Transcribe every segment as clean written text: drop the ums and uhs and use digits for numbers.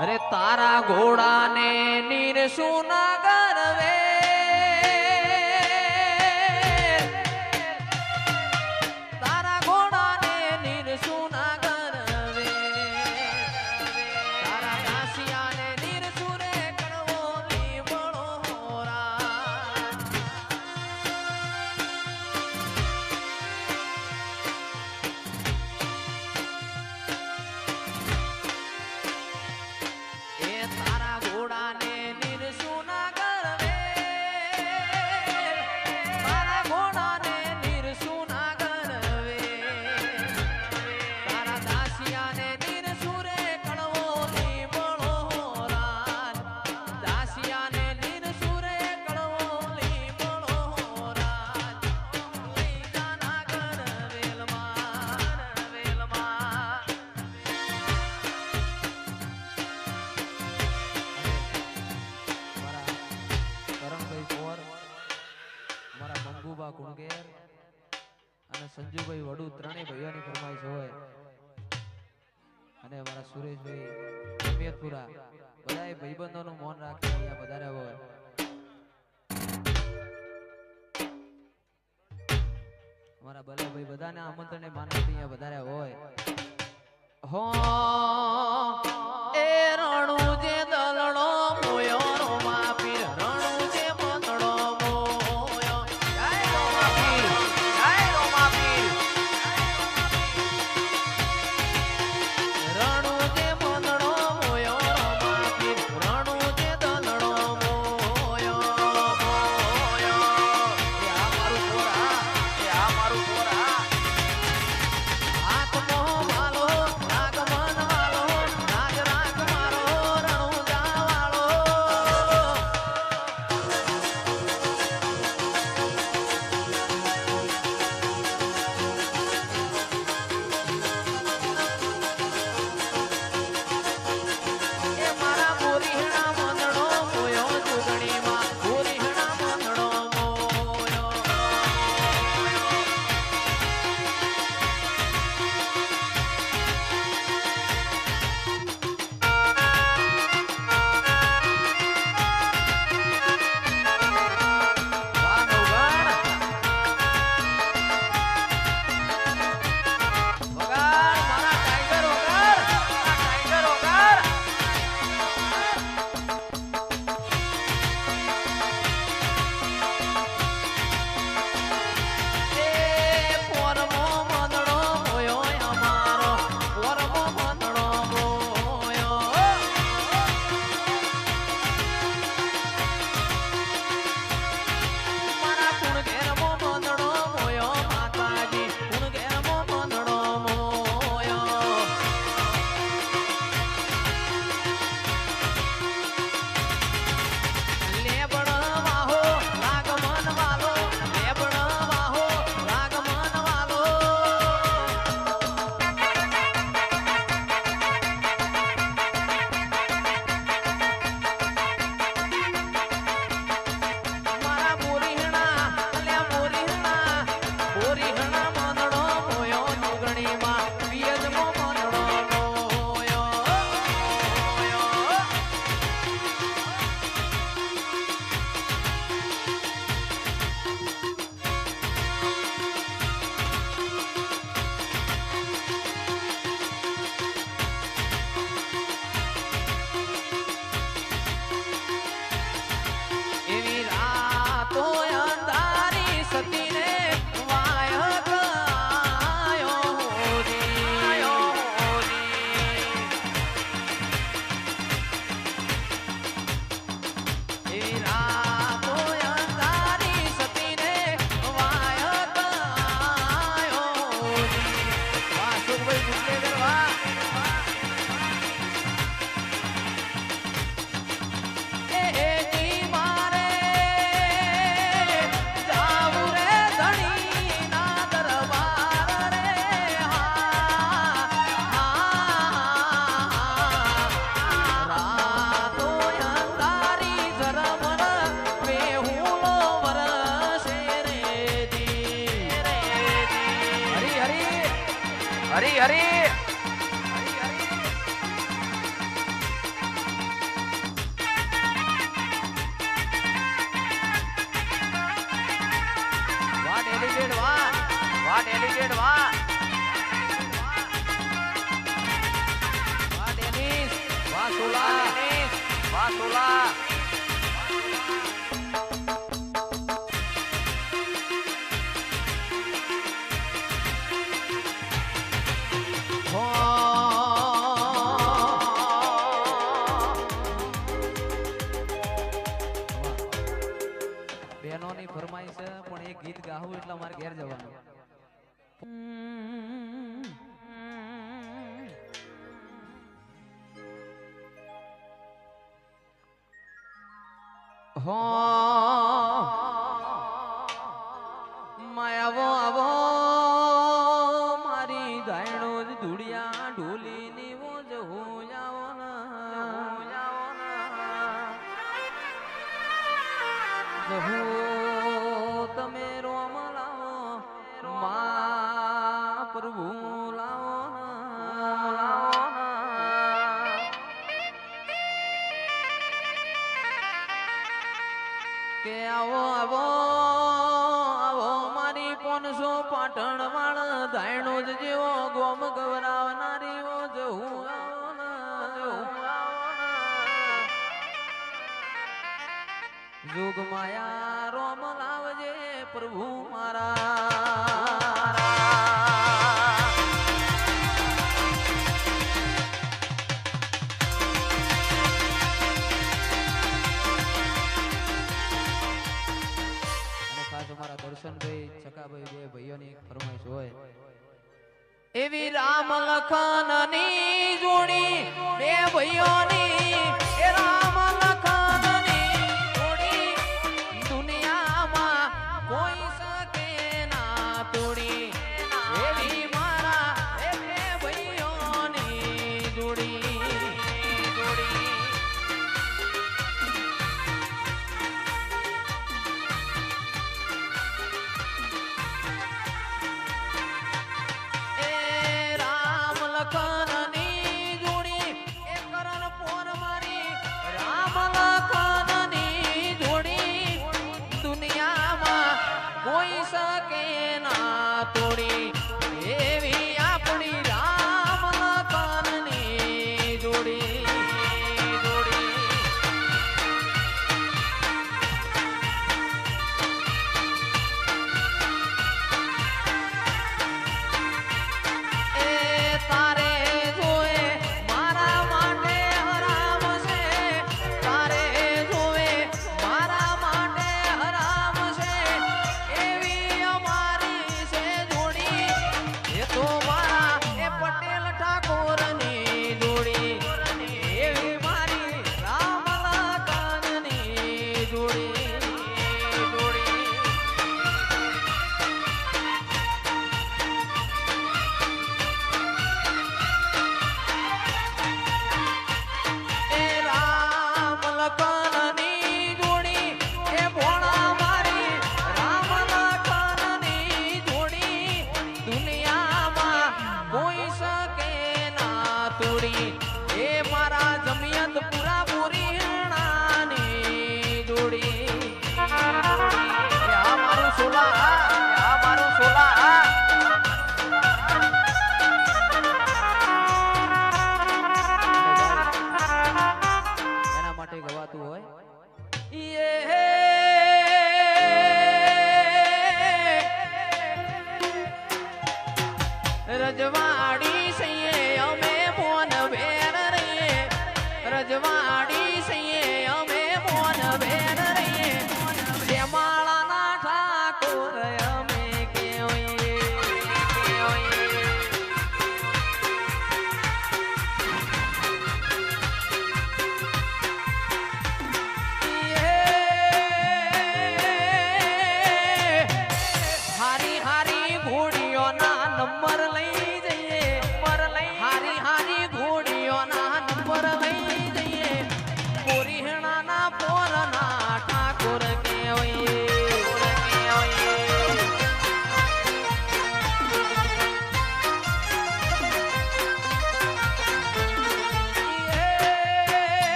અરે તારા ઘોડાને નીર સુના ગરવે તારા ઘોડાને નીર સુના ગરવે તારા કાશિયાને નીર સુરે કણવો લીબળો કુણગેર અને સંજુભાઈ વડુ ત્રણેય ભાઈઓની ફરમાઈશ હોય અને અમારા સુરેશભાઈ અમિયતપુરા બધાએ ભાઈબંધોનું મૌન રાખી અહીંયા વધારે હોય અમારા બલાભાઈ બધાને આમંત્રણે માનવતી અહીંયા વધારે હોય હો એ રણુ જે દલડો મોયો રો માપી રણુ જે મંદડો શેઠ વાહ વાહ ડેનિસ વાહ સોલા ડેનિસ વાહ સોલા બહેનોની ફરમાઈશ છે પણ એક ગીત ગાવું એટલે મારે ઘેર જવાનું હો માયાવો આવો મારી ગાયણો જ ધૂળિયા ઢોલી ની વો જવું જાવો જહુ તમે રોમ લાવો મા પ્રભુ લાવો કે આવો આવો આવો મારી 500 પાટણ વાળ ધાયણો જ જેવો ગોમ ગવરાવનારી ઓ જહું જોગ માયા રોમ લાવજે પ્રભુ મારા દર્શનભાઈ ચકાભાઈ બે ભાઈઓની એક ફરમાઈશ હોય એવી રામ લખનની જોડી બે ભાઈઓની એ રામ લખનની જોડી દુનિયામાં કોઈ શકે ના તોડી એવી મારા એ બે ભાઈઓની જોડી લખનની જોડી એ કરણ પોરમાં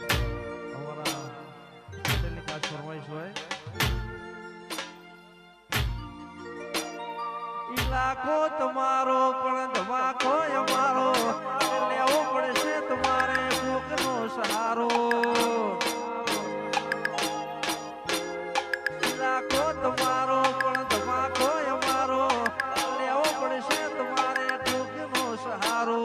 અમારા પટેલની ખાસ ફરમાઈશ હોય ઇલાકો તમારો પણ ધમાકો અમારો લેવો પડશે તમારે કોકનો સહારો ઇલાકો તમારો પણ ધમાકો અમારો લેવો પડશે તમારે કોકનો સહારો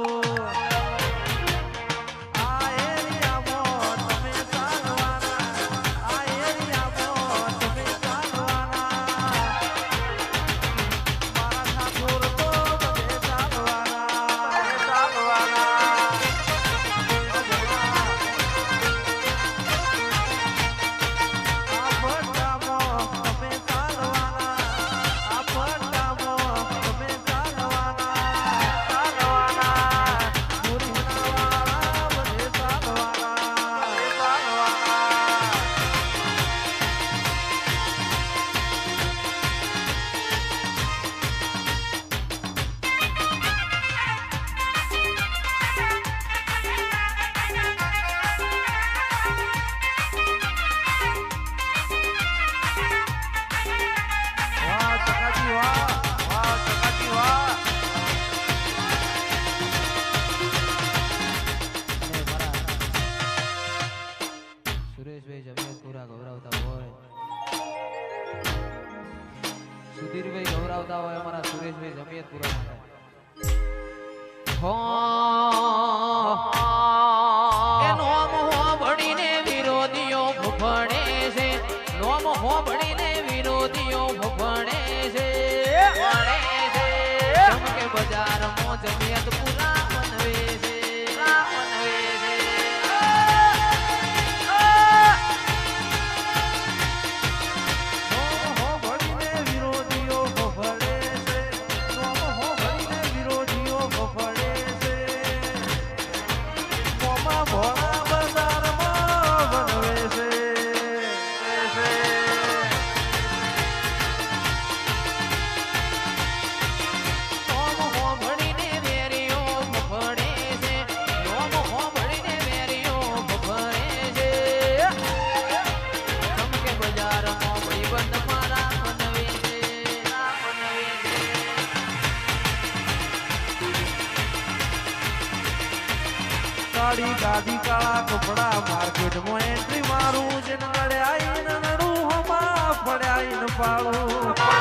સુરેશભાઈ જમિયતપુરા ગૌરવતા હોય, સુધીરભાઈ ગૌરવતા હોય અમારા સુરેશભાઈ જમિયતપુરા માટે એ નોમ હો ભણીને વિરોધીઓ ભણે છે, નોમ હો ભણીને વિરોધીઓ ભણે છે, ચમકે બજારમાં જમિયતપુરા બનવે છે, ગાડી કાળા કપડા માર્કેટમાં એન્ટ્રી મારું જેને નડ્યા નડું હમા પડ્યા પાડું